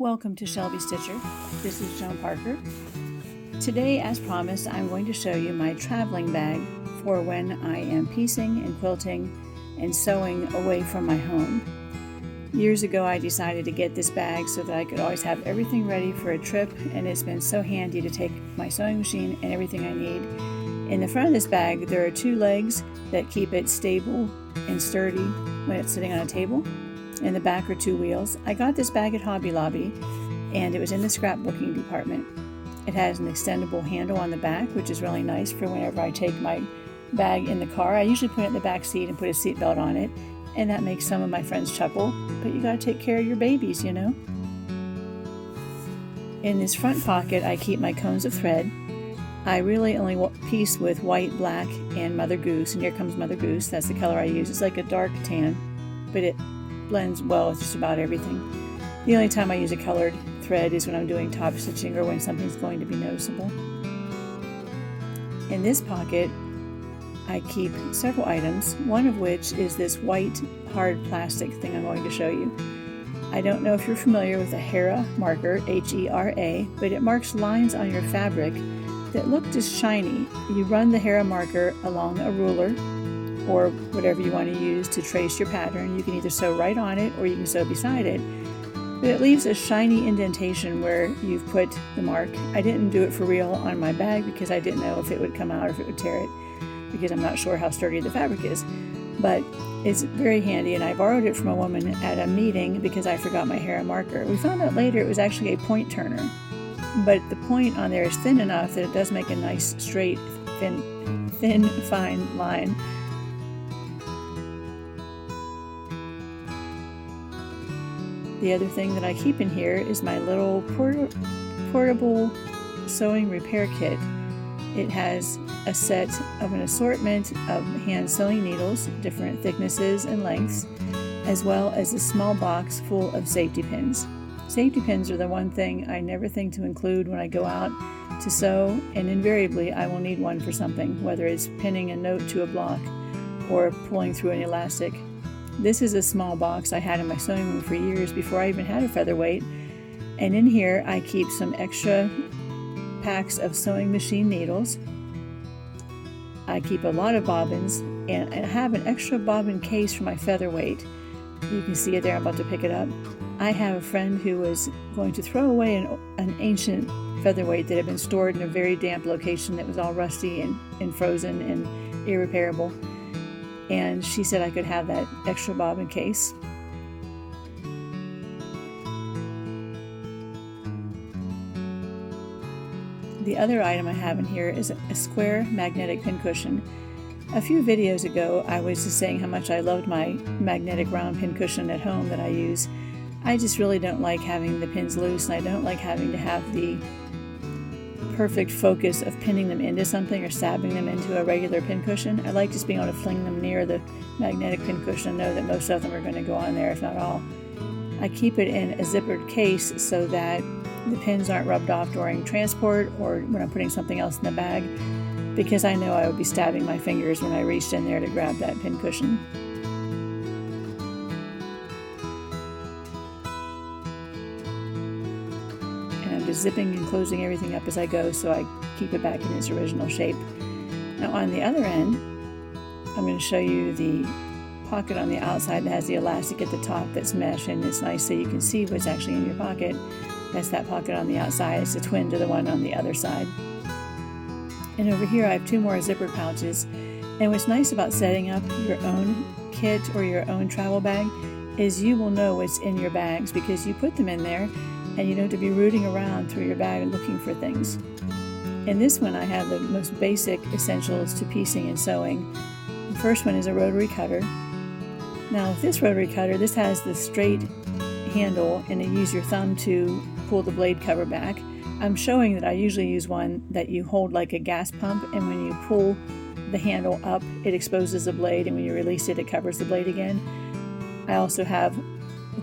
Welcome to Shelby Stitcher. This is Joan Parker. Today, as promised, I'm going to show you my traveling bag for when I am piecing and quilting and sewing away from my home. Years ago, I decided to get this bag so that I could always have everything ready for a trip, and it's been so handy to take my sewing machine and everything I need. In the front of this bag, there are two legs that keep it stable and sturdy when it's sitting on a table. In the back are two wheels. I got this bag at Hobby Lobby, and it was in the scrapbooking department. It has an extendable handle on the back, which is really nice for whenever I take my bag in the car. I usually put it in the back seat and put a seatbelt on it, and that makes some of my friends chuckle, but you gotta take care of your babies, you know? In this front pocket, I keep my cones of thread. I really only piece with white, black, and Mother Goose, and here comes Mother Goose. That's the color I use. It's like a dark tan, but it blends well with just about everything. The only time I use a colored thread is when I'm doing top stitching or when something's going to be noticeable. In this pocket, I keep several items, one of which is this white hard plastic thing I'm going to show you. I don't know if you're familiar with a Hera marker, H-E-R-A, but it marks lines on your fabric that look just shiny. You run the Hera marker along a ruler or whatever you want to use to trace your pattern. You can either sew right on it or you can sew beside it, but it leaves a shiny indentation where you've put the mark. I didn't do it for real on my bag because I didn't know if it would come out or if it would tear it, because I'm not sure how sturdy the fabric is, but it's very handy, and I borrowed it from a woman at a meeting because I forgot my Hera marker. We found out later it was actually a point turner, but the point on there is thin enough that it does make a nice straight, thin, fine line. The other thing that I keep in here is my little portable sewing repair kit. It has a set of an assortment of hand sewing needles, different thicknesses and lengths, as well as a small box full of safety pins. Safety pins are the one thing I never think to include when I go out to sew, and invariably I will need one for something, whether it's pinning a note to a block or pulling through an elastic. This is a small box I had in my sewing room for years before I even had a featherweight, and in here I keep some extra packs of sewing machine needles. I keep a lot of bobbins, and I have an extra bobbin case for my featherweight. You can see it there. I'm about to pick it up. I have a friend who was going to throw away an ancient featherweight that had been stored in a very damp location that was all rusty and frozen and irreparable. And she said I could have that extra bobbin case. The other item I have in here is a square magnetic pincushion. A few videos ago, I was just saying how much I loved my magnetic round pincushion at home that I use. I just really don't like having the pins loose, and I don't like having to have the perfect focus of pinning them into something or stabbing them into a regular pincushion. I like just being able to fling them near the magnetic pincushion and know that most of them are going to go on there, if not all. I keep it in a zippered case so that the pins aren't rubbed off during transport or when I'm putting something else in the bag, because I know I would be stabbing my fingers when I reached in there to grab that pincushion. I'm just zipping and closing everything up as I go so I keep it back in its original shape. Now on the other end, I'm going to show you the pocket on the outside that has the elastic at the top that's mesh, and it's nice so you can see what's actually in your pocket. That's that pocket on the outside. It's a twin to the one on the other side. And over here I have two more zipper pouches. And what's nice about setting up your own kit or your own travel bag is you will know what's in your bags because you put them in there, and you don't have to be rooting around through your bag and looking for things. In this one, I have the most basic essentials to piecing and sewing. The first one is a rotary cutter. Now with this rotary cutter, this has the straight handle, and you use your thumb to pull the blade cover back. I'm showing that I usually use one that you hold like a gas pump, and when you pull the handle up, it exposes the blade, and when you release it, it covers the blade again. I also have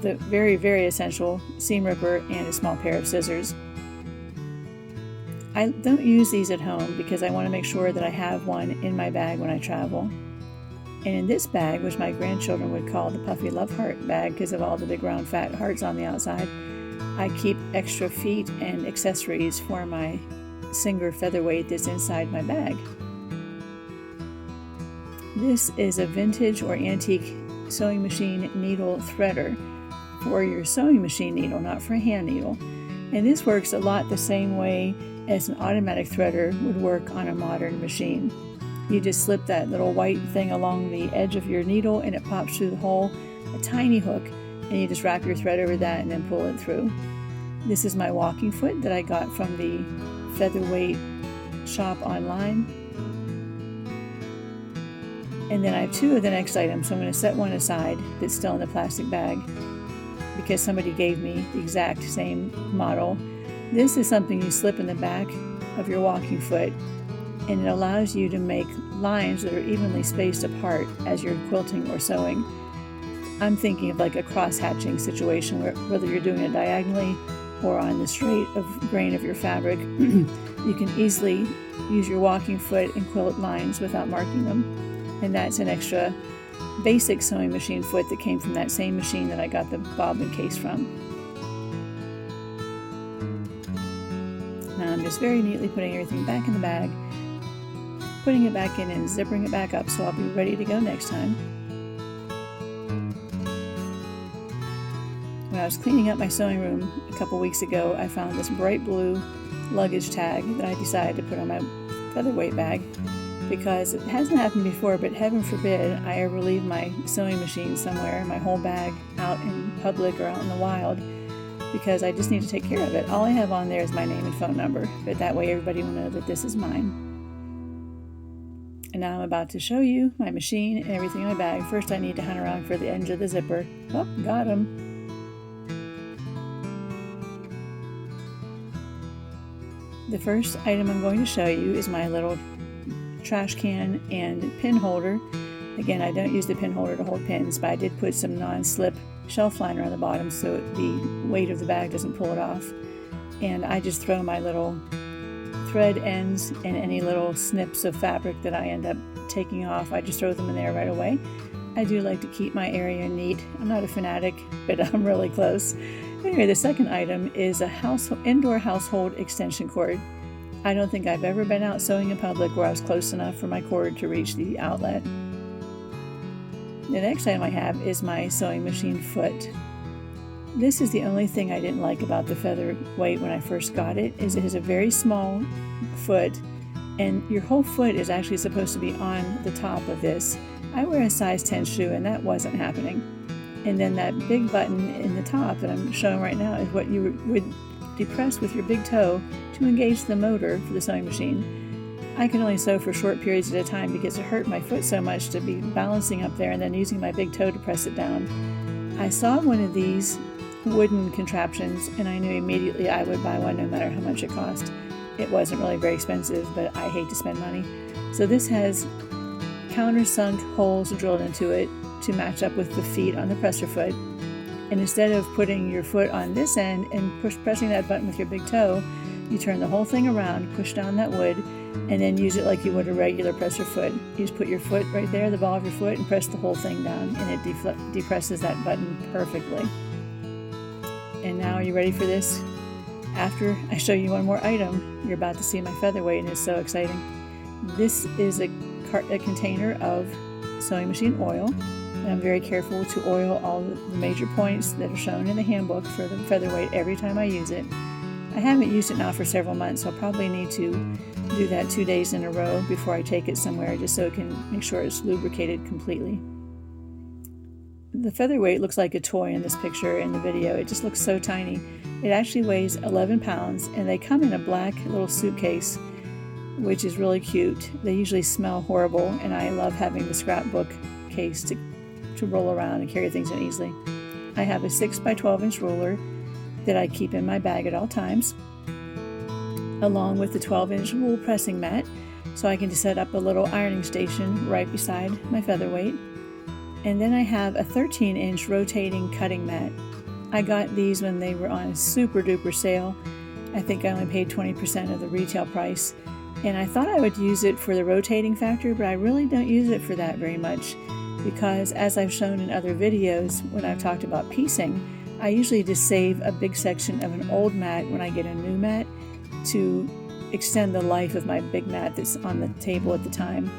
the very, very essential seam ripper and a small pair of scissors. I don't use these at home because I want to make sure that I have one in my bag when I travel. And in this bag, which my grandchildren would call the Puffy Love Heart bag because of all the big round fat hearts on the outside, I keep extra feet and accessories for my Singer Featherweight that's inside my bag. This is a vintage or antique sewing machine needle threader for your sewing machine needle, not for a hand needle. And this works a lot the same way as an automatic threader would work on a modern machine. You just slip that little white thing along the edge of your needle and it pops through the hole, a tiny hook, and you just wrap your thread over that and then pull it through. This is my walking foot that I got from the Featherweight shop online. And then I have two of the next items, so I'm going to set one aside that's still in the plastic bag because somebody gave me the exact same model. This is something you slip in the back of your walking foot, and it allows you to make lines that are evenly spaced apart as you're quilting or sewing. I'm thinking of like a cross-hatching situation where whether you're doing it diagonally or on the straight of grain of your fabric, you can easily use your walking foot and quilt lines without marking them. And that's an extra basic sewing machine foot that came from that same machine that I got the bobbin case from. Now I'm just very neatly putting everything back in the bag, putting it back in and zippering it back up so I'll be ready to go next time. When I was cleaning up my sewing room a couple weeks ago, I found this bright blue luggage tag that I decided to put on my Featherweight bag because it hasn't happened before, but heaven forbid I ever leave my sewing machine somewhere, my whole bag out in public or out in the wild, because I just need to take care of it. All I have on there is my name and phone number, but that way everybody will know that this is mine. And now I'm about to show you my machine and everything in my bag. First I need to hunt around for the edge of the zipper. Oh, got him. The first item I'm going to show you is my little trash can and pin holder. Again, I don't use the pin holder to hold pins, but I did put some non-slip shelf liner on the bottom so the weight of the bag doesn't pull it off. And I just throw my little thread ends and any little snips of fabric that I end up taking off, I just throw them in there right away. I do like to keep my area neat. I'm not a fanatic, but I'm really close. Anyway, the second item is a indoor household extension cord. I don't think I've ever been out sewing in public where I was close enough for my cord to reach the outlet. The next item I have is my sewing machine foot. This is the only thing I didn't like about the Featherweight when I first got it, is it has a very small foot, and your whole foot is actually supposed to be on the top of this. I wear a size 10 shoe and that wasn't happening. And then that big button in the top that I'm showing right now is what you would depress with your big toe to engage the motor for the sewing machine. I can only sew for short periods at a time because it hurt my foot so much to be balancing up there and then using my big toe to press it down. I saw one of these wooden contraptions and I knew immediately I would buy one no matter how much it cost. It wasn't really very expensive, but I hate to spend money. So this has countersunk holes drilled into it to match up with the feet on the presser foot. And instead of putting your foot on this end and pressing that button with your big toe, you turn the whole thing around, push down that wood, and then use it like you would a regular presser foot. You just put your foot right there, the ball of your foot, and press the whole thing down, and it depresses that button perfectly. And now, are you ready for this? After I show you one more item, you're about to see my Featherweight, and it's so exciting. This is a container of sewing machine oil. And I'm very careful to oil all the major points that are shown in the handbook for the Featherweight every time I use it. I haven't used it now for several months, so I'll probably need to do that 2 days in a row before I take it somewhere, just so it can make sure it's lubricated completely. The Featherweight looks like a toy in this picture in the video. It just looks so tiny. It actually weighs 11 pounds, and they come in a black little suitcase, which is really cute. They usually smell horrible, and I love having the scrapbook case to roll around and carry things in easily. I have a 6 by 12 inch ruler that I keep in my bag at all times, along with the 12-inch wool pressing mat, so I can just set up a little ironing station right beside my Featherweight. And then I have a 13-inch rotating cutting mat. I got these when they were on a super duper sale. I think I only paid 20% of the retail price, and I thought I would use it for the rotating factor, but I really don't use it for that very much, because as I've shown in other videos when I've talked about piecing, I usually just save a big section of an old mat when I get a new mat to extend the life of my big mat that's on the table at the time.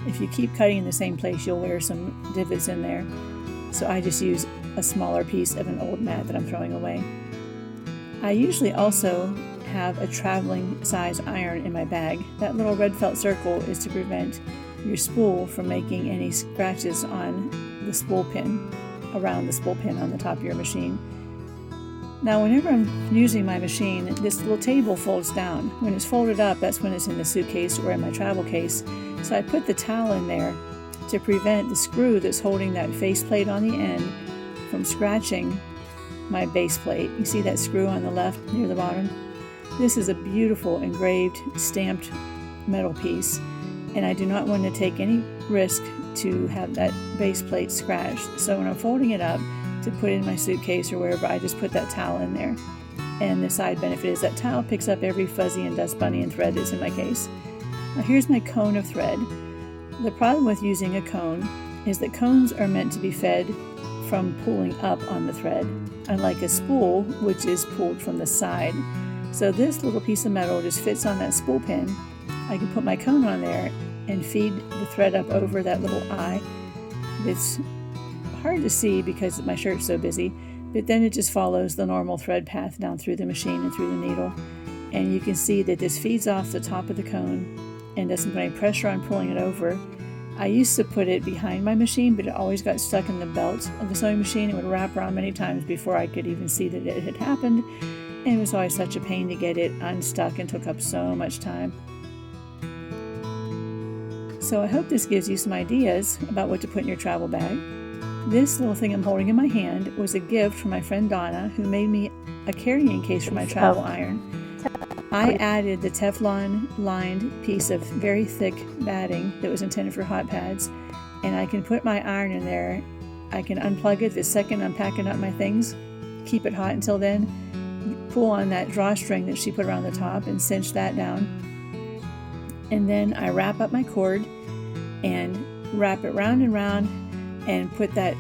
If you keep cutting in the same place, you'll wear some divots in there. So I just use a smaller piece of an old mat that I'm throwing away. I usually also have a traveling size iron in my bag. That little red felt circle is to prevent your spool from making any scratches on the spool pin, around the spool pin on the top of your machine. Now whenever I'm using my machine, this little table folds down. When it's folded up, that's when it's in the suitcase or in my travel case. So I put the towel in there to prevent the screw that's holding that faceplate on the end from scratching my base plate. You see that screw on the left near the bottom? This is a beautiful engraved, stamped metal piece, and I do not want to take any risk to have that base plate scratched. So when I'm folding it up to put in my suitcase or wherever, I just put that towel in there. And the side benefit is that towel picks up every fuzzy and dust bunny and thread that's in my case. Now here's my cone of thread. The problem with using a cone is that cones are meant to be fed from pulling up on the thread, unlike a spool, which is pulled from the side. So this little piece of metal just fits on that spool pin. I can put my cone on there and feed the thread up over that little eye. It's hard to see because my shirt's so busy, but then it just follows the normal thread path down through the machine and through the needle. And you can see that this feeds off the top of the cone and doesn't put any pressure on pulling it over. I used to put it behind my machine, but it always got stuck in the belt of the sewing machine. It would wrap around many times before I could even see that it had happened. And it was always such a pain to get it unstuck and took up so much time. So I hope this gives you some ideas about what to put in your travel bag. This little thing I'm holding in my hand was a gift from my friend Donna, who made me a carrying case for my travel iron. I added the Teflon-lined piece of very thick batting that was intended for hot pads, and I can put my iron in there. I can unplug it the second I'm packing up my things, keep it hot until then, pull on that drawstring that she put around the top and cinch that down. And then I wrap up my cord and wrap it round and round and put that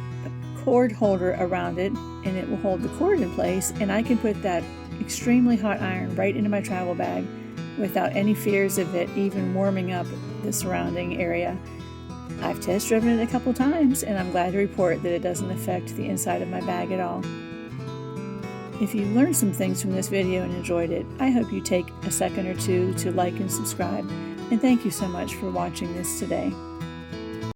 cord holder around it, and it will hold the cord in place, and I can put that extremely hot iron right into my travel bag without any fears of it even warming up the surrounding area. I've test driven it a couple times, and I'm glad to report that it doesn't affect the inside of my bag at all. If you learned some things from this video and enjoyed it, I hope you take a second or two to like and subscribe, and thank you so much for watching this today.